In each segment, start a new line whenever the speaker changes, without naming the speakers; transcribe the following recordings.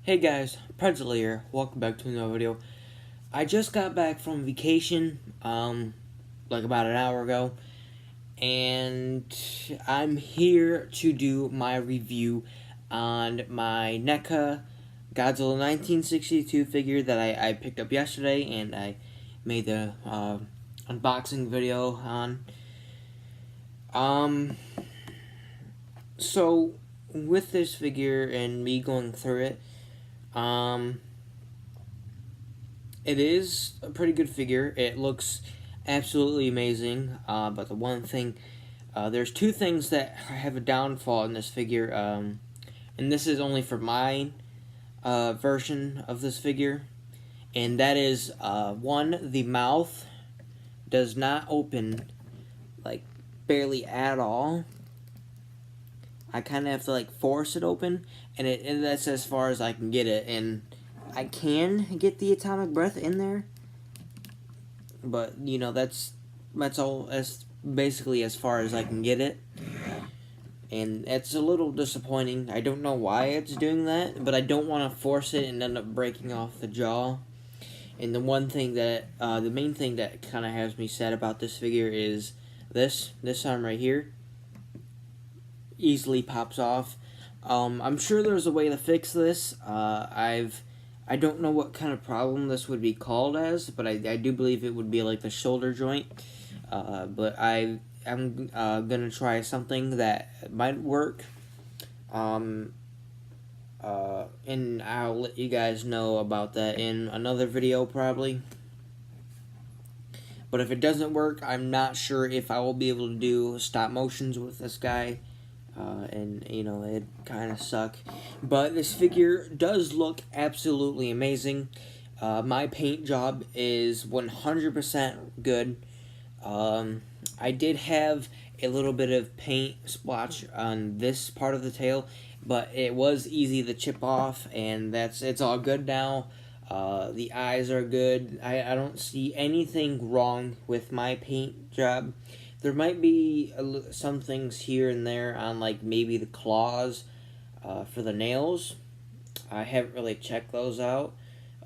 Hey guys, Pretzel here. Welcome back to another video. I just got back from vacation, like about an hour ago, and I'm here to do my review on my NECA Godzilla 1962 figure that I picked up yesterday, and I made the unboxing video on. So with this figure and me going through it, it is a pretty good figure. It looks absolutely amazing. But the one thing, there's two things that have a downfall in this figure. And this is only for my version of this figure. And that is, one, the mouth does not open, like, barely at all. I kind of have to, like, force it open. And that's as far as I can get it. And I can get the atomic breath in there, but you know that's all as basically as far as I can get it, and it's a little disappointing. I don't know why it's doing that, but I don't want to force it and end up breaking off the jaw. And the one thing that the main thing that kind of has me sad about this figure is this arm right here easily pops off. I'm sure there's a way to fix this. I don't know what kind of problem this would be called as, but I do believe it would be like the shoulder joint. But I'm gonna try something that might work. And I'll let you guys know about that in another video probably. But if it doesn't work, I'm not sure if I will be able to do stop motions with this guy. And you know, it kind of suck, but this figure does look absolutely amazing. My paint job is 100% good. I did have a little bit of paint splotch on this part of the tail, but it was easy to chip off, and it's all good now. The eyes are good. I don't see anything wrong with my paint job. There might be some things here and there on, like, maybe the claws for the nails. I haven't really checked those out.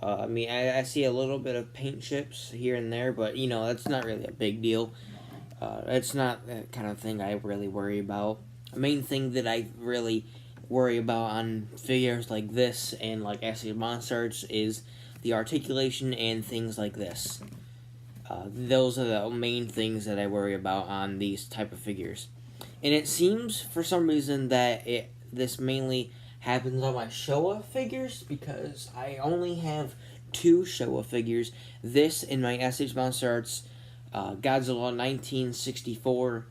I mean, I see a little bit of paint chips here and there, but, you know, that's not really a big deal. It's not that kind of thing I really worry about. The main thing that I really worry about on figures like this and, like, Acid Monsters is the articulation and things like this. Those are the main things that I worry about on these type of figures. And it seems, for some reason, that this mainly happens on my Showa figures, because I only have two Showa figures. This in my SH Monster Arts Godzilla 1964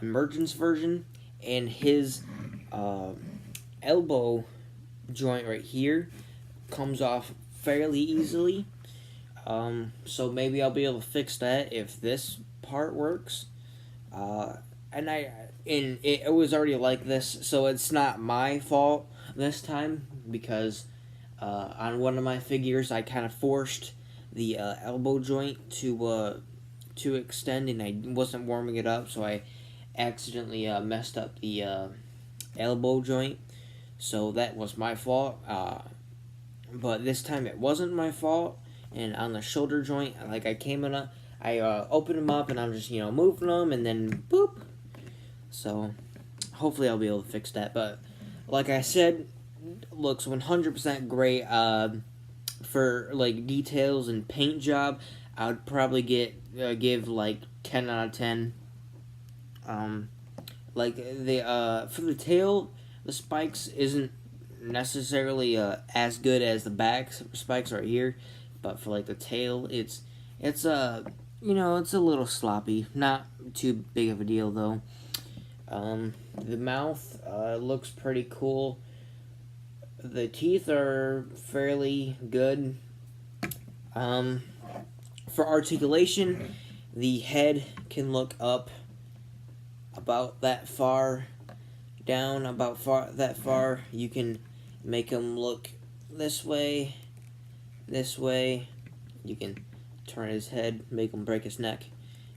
Emergence version, and his elbow joint right here comes off fairly easily. So maybe I'll be able to fix that if this part works. And it was already like this, so it's not my fault this time, because on one of my figures I kind of forced the elbow joint to extend, and I wasn't warming it up, so I accidentally messed up the elbow joint. So that was my fault. But this time it wasn't my fault. And on the shoulder joint, like, I opened them up, and I'm just, you know, moving them, and then boop. So hopefully I'll be able to fix that. But like I said, looks 100% great. For, like, details and paint job, I would probably give like 10 out of 10. Like, for the tail, the spikes isn't necessarily as good as the back spikes right here. But for, like, the tail, it's you know, it's a little sloppy. Not too big of a deal, though. The mouth looks pretty cool. The teeth are fairly good. For articulation, the head can look up about that far, down about that far. You can make them look this way. You can turn his head, make him break his neck,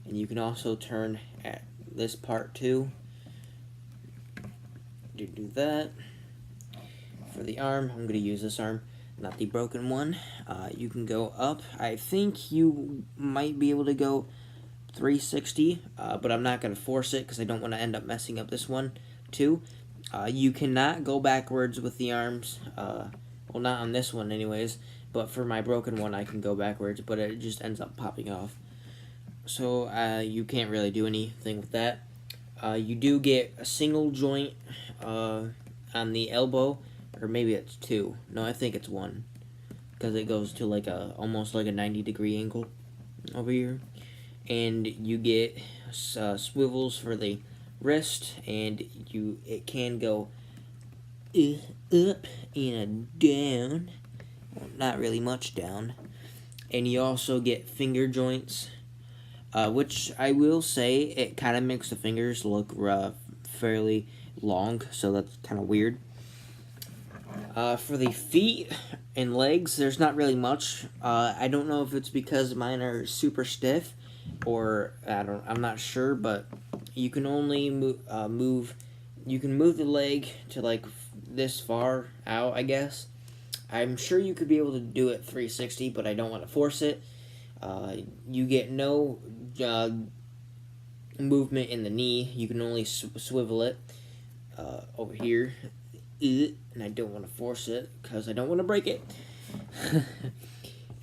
and you can also turn at this part too. Do that. For the arm, I'm going to use this arm, not the broken one. You can go up. I think you might be able to go 360, but I'm not going to force it because I don't want to end up messing up this one too. You cannot go backwards with the arms. Well, not on this one anyways, but for my broken one I can go backwards, but it just ends up popping off. So you can't really do anything with that. You do get a single joint on the elbow, or maybe it's two. No, I think it's one, because it goes to like almost like a 90-degree angle over here. And you get swivels for the wrist, and it can go up and down. Well, not really much down. And you also get finger joints, which I will say it kind of makes the fingers look fairly long, so that's kind of weird. For the feet and legs, there's not really much. I don't know if it's because mine are super stiff, or I'm not sure, but you can only move. You can move the leg to like this far out, I guess. I'm sure you could be able to do it 360, but I don't want to force it. You get no movement in the knee. You can only swivel it over here, and I don't want to force it because I don't want to break it.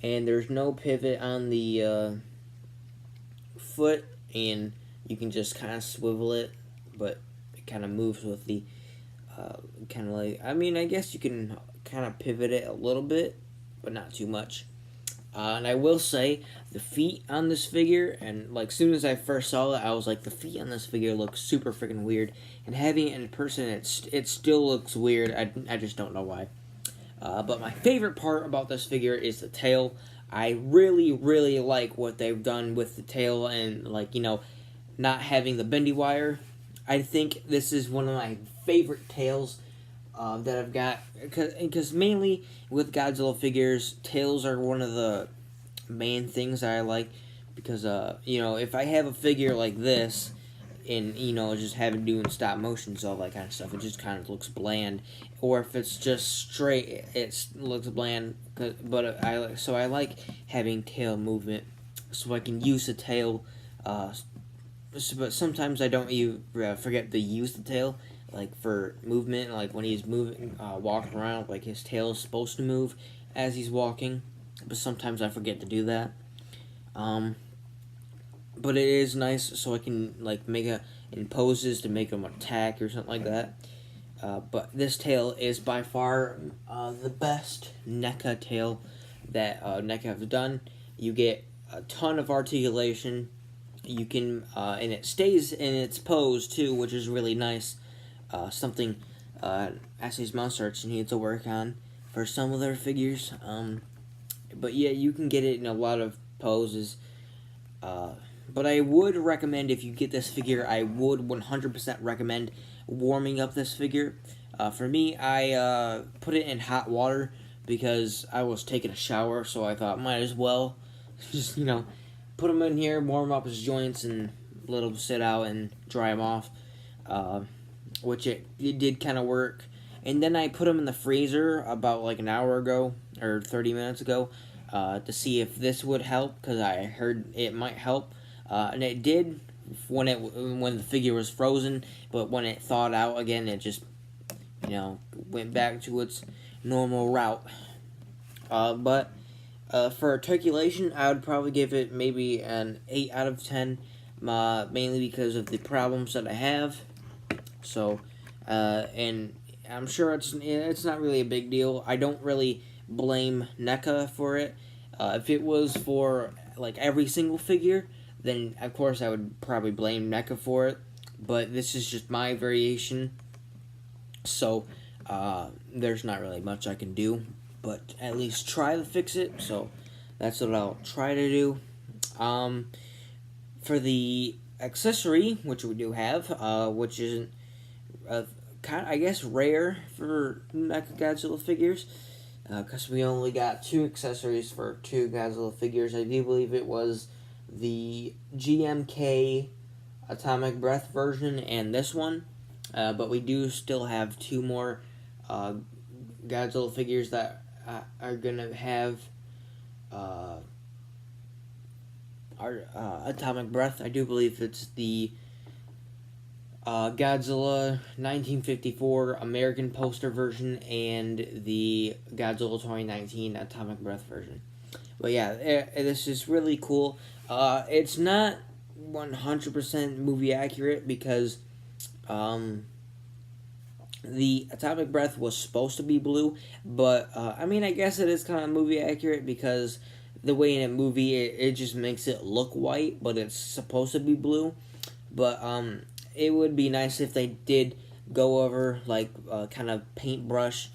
And there's no pivot on the foot, and you can just kind of swivel it, but it kind of moves with the kind of like, I mean, I guess you can kind of pivot it a little bit, but not too much. And I will say, the feet on this figure, and like soon as I first saw it, I was like, the feet on this figure look super freaking weird. And having it in person, it still looks weird. I just don't know why. But my favorite part about this figure is the tail. I really, really like what they've done with the tail, and like, you know, not having the bendy wire. I think this is one of my favorite tails that I've got, because mainly with Godzilla figures, tails are one of the main things that I like, because you know, if I have a figure like this and, you know, just have it doing stop motions, all that kind of stuff, it just kind of looks bland. Or if it's just straight, it looks bland. But I like having tail movement, so I can use the tail. But sometimes I don't forget to use the tail, like for movement, like when he's moving, walking around, like his tail is supposed to move as he's walking, but sometimes I forget to do that. But it is nice, so I can like make in poses to make him attack or something like that. But this tail is by far the best NECA tail that NECA have done. You get a ton of articulation. You can, and it stays in its pose too, which is really nice. Something Ashley's Monster Arts needs to work on for some of their figures. But yeah, you can get it in a lot of poses. But I would recommend, if you get this figure, I would 100% recommend warming up this figure. For me, I put it in hot water because I was taking a shower, so I thought might as well just, you know, put him in here, warm up his joints, and let him sit out and dry him off. Which it did kind of work. And then I put him in the freezer about like an hour ago, or 30 minutes ago, to see if this would help, because I heard it might help. And it did when the figure was frozen, but when it thawed out again, it just, you know, went back to its normal route. But for articulation, I would probably give it maybe an 8 out of 10, mainly because of the problems that I have. So, and I'm sure it's not really a big deal. I don't really blame NECA for it. If it was for like every single figure, then of course I would probably blame NECA for it. But this is just my variation, so there's not really much I can do. But at least try to fix it. So that's what I'll try to do. For the accessory, which we do have, which isn't kind of, I guess, rare for Neca Godzilla figures, because we only got 2 accessories for 2 Godzilla figures. I do believe it was the GMK Atomic Breath version and this one, but we do still have 2 more Godzilla figures that are gonna have our atomic breath. I do believe it's the Godzilla 1954 American poster version and the Godzilla 2019 atomic breath version. But yeah, this is really cool. It's not 100% movie accurate because the atomic breath was supposed to be blue, but I mean, I guess it is kind of movie accurate because the way in a movie it just makes it look white, but it's supposed to be blue. But it would be nice if they did go over like kind of paintbrush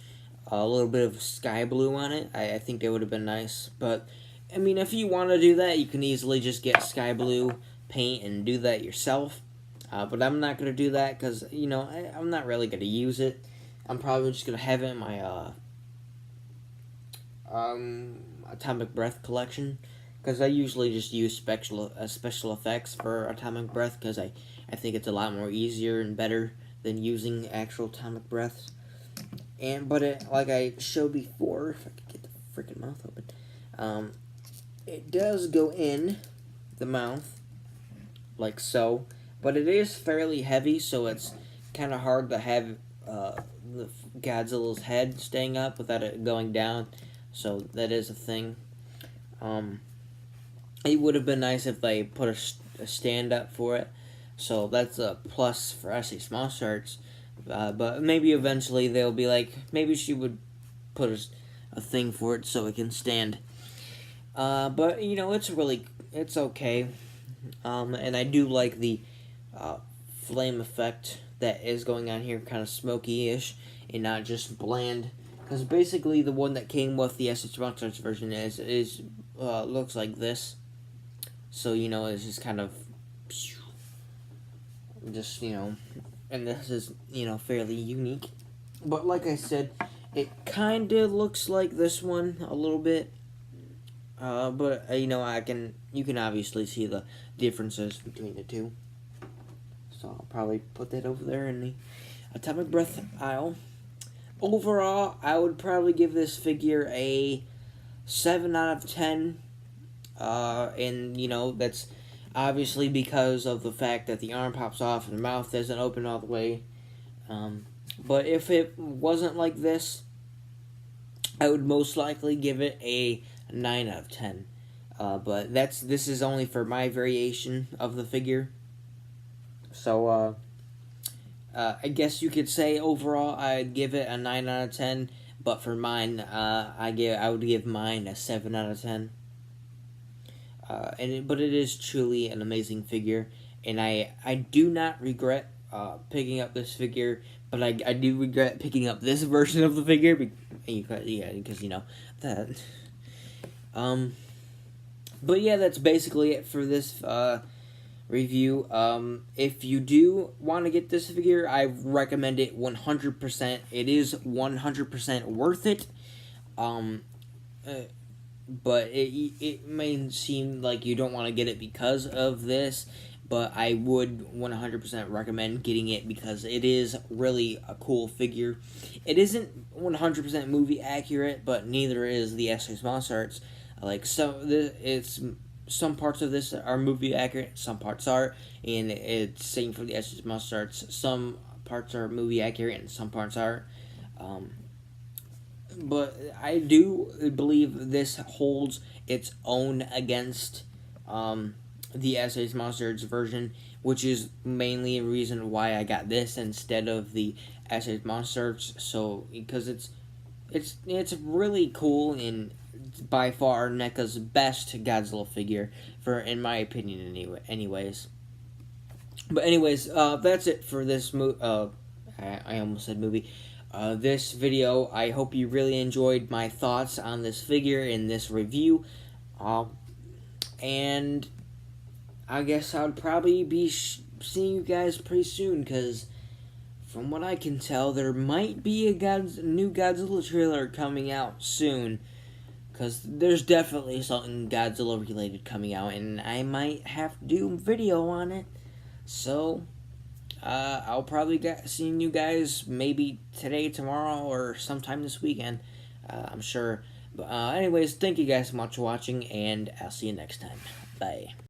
a little bit of sky blue on it. I think it would have been nice. But I mean, if you want to do that, you can easily just get sky blue paint and do that yourself. But I'm not going to do that because, you know, I'm not really going to use it. I'm probably just going to have it in my Atomic Breath collection. Because I usually just use special effects for Atomic Breath because I think it's a lot more easier and better than using actual Atomic Breaths. But like I showed before, if I could get the freaking mouth open, it does go in the mouth, like so. But it is fairly heavy, so it's kind of hard to have the Godzilla's head staying up without it going down. So that is a thing. It would have been nice if they put a stand up for it. So that's a plus for SH Small Sharks. But maybe eventually they'll be like, maybe she would put a thing for it so it can stand. But, you know, it's okay. And I do like the flame effect that is going on here, kind of smoky-ish, and not just bland. Because basically the one that came with the SH Monsters version is looks like this. So, you know, it's just kind of just, you know, and this is, you know, fairly unique. But like I said, it kind of looks like this one a little bit. But, you know, you can obviously see the differences between the two. So I'll probably put that over there in the Atomic Breath aisle. Overall, I would probably give this figure a 7 out of 10. And, you know, that's obviously because of the fact that the arm pops off and the mouth doesn't open all the way. But if it wasn't like this, I would most likely give it a 9 out of 10. But this is only for my variation of the figure. So, I guess you could say overall I'd give it a 9 out of 10, but for mine, I would give mine a 7 out of 10. But it is truly an amazing figure, and I do not regret picking up this figure, but I do regret picking up this version of the figure because you know that. But yeah, that's basically it for this review. If you do want to get this figure, I recommend it 100%. It is 100% worth it. But it may seem like you don't want to get it because of this, but I would 100% recommend getting it because it is really a cool figure. It isn't 100% movie accurate, but neither is the SH Monster Arts. Like, some parts of this are movie accurate, some parts are, and it's same for the SH Monster Arts. Some parts are movie accurate and some parts are. But I do believe this holds its own against the SH Monsters version, which is mainly a reason why I got this instead of the SH Monsters. So because it's really cool and by far NECA's best Godzilla figure in my opinion anyways. But anyways, that's it for this I almost said movie. This video. I hope you really enjoyed my thoughts on this figure in this review. And I guess I'll probably be seeing you guys pretty soon, because from what I can tell, there might be a new Godzilla trailer coming out soon. Because there's definitely something Godzilla related coming out, and I might have to do a video on it. So, I'll probably get seeing you guys maybe today, tomorrow, or sometime this weekend. I'm sure. But anyways, thank you guys so much for watching, and I'll see you next time. Bye.